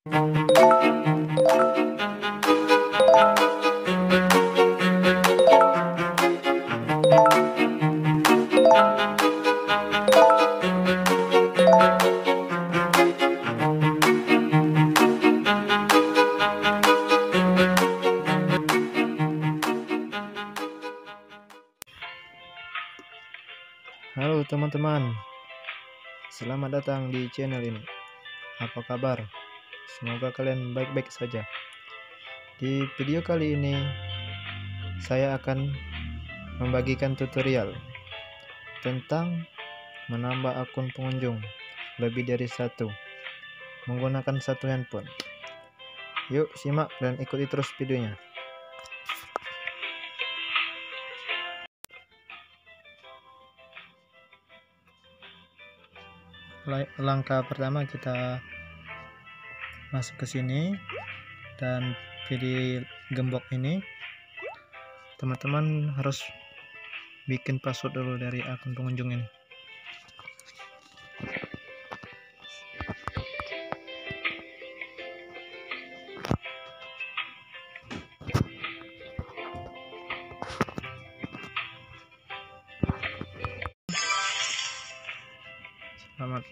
Halo teman-teman, selamat datang di channel ini. Apa kabar? Semoga kalian baik-baik saja. Di video kali ini saya akan membagikan tutorial tentang menambah akun pengunjung lebih dari satu menggunakan satu handphone. Yuk simak dan ikuti terus videonya. Langkah pertama, kita masuk ke sini dan pilih gembok ini. Teman-teman harus bikin password dulu dari akun pengunjung ini. Selamat.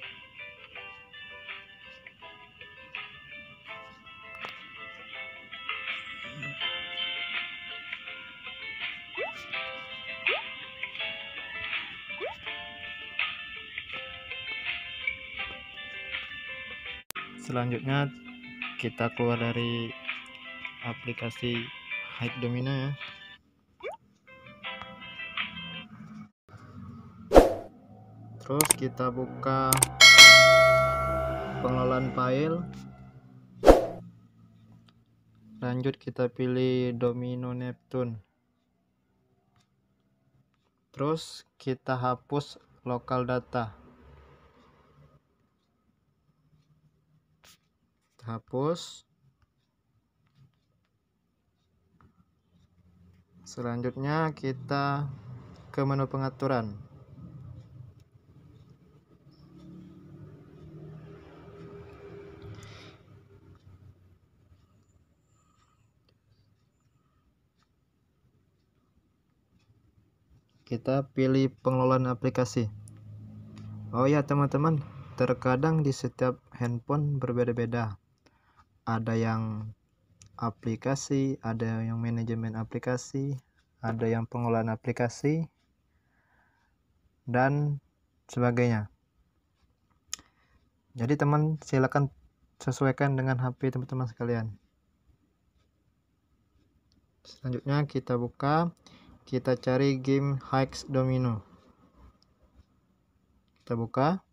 Selanjutnya kita keluar dari aplikasi Hike Domino ya. Terus kita buka pengelolaan file. Lanjut kita pilih Domino Neptune. Terus kita hapus lokal data. Hapus. Selanjutnya kita ke menu pengaturan. Kita pilih pengelolaan aplikasi. Oh ya teman-teman, terkadang di setiap handphone berbeda-beda. Ada yang aplikasi, ada yang manajemen aplikasi, ada yang pengelolaan aplikasi, dan sebagainya. Jadi teman silakan sesuaikan dengan HP teman-teman sekalian. Selanjutnya kita buka, kita cari game Hike Domino. Kita buka.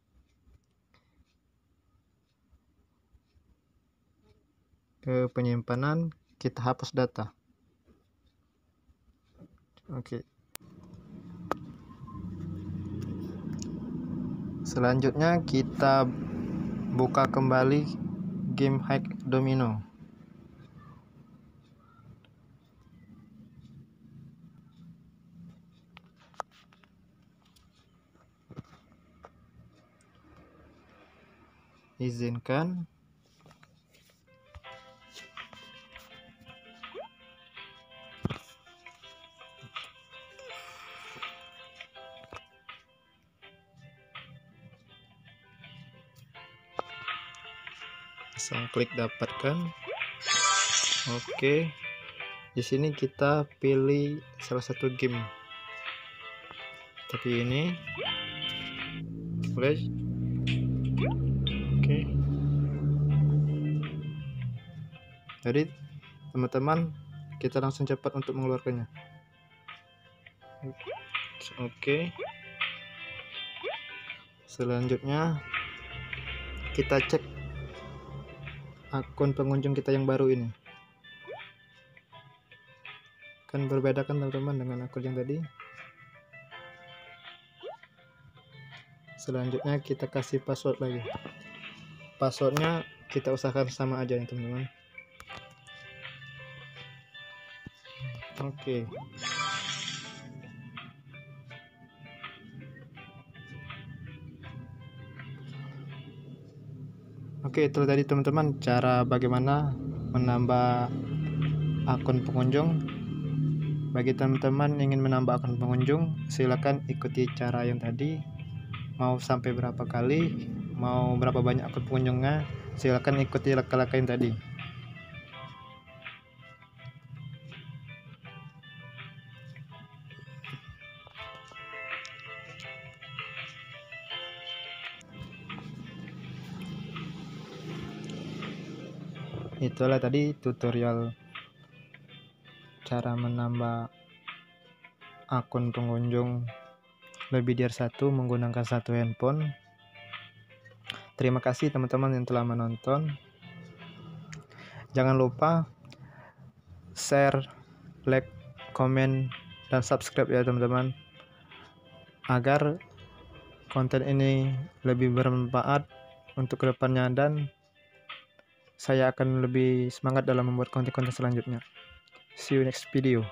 Ke penyimpanan, kita hapus data. Oke. Selanjutnya kita buka kembali game Hike Domino. Izinkan. Langsung klik dapatkan. Oke. Di sini kita pilih salah satu game. Tapi ini Flash. Oke. Jadi teman-teman, kita langsung cepat untuk mengeluarkannya. Oke. Selanjutnya kita cek akun pengunjung kita yang baru ini. Kan berbeda kan teman-teman dengan akun yang tadi. Selanjutnya kita kasih password lagi. Passwordnya kita usahakan sama aja ya teman-teman. Oke. Oke, itu tadi teman-teman cara bagaimana menambah akun pengunjung. Bagi teman-teman ingin menambah akun pengunjung, silakan ikuti cara yang tadi. Mau sampai berapa kali, mau berapa banyak akun pengunjungnya, silakan ikuti langkah-langkah yang tadi. Itulah tadi tutorial cara menambah akun pengunjung lebih dari satu menggunakan satu handphone. Terima kasih teman-teman yang telah menonton. Jangan lupa share, like, komen, dan subscribe ya teman-teman, agar konten ini lebih bermanfaat untuk kedepannya, dan saya akan lebih semangat dalam membuat konten-konten selanjutnya. See you next video.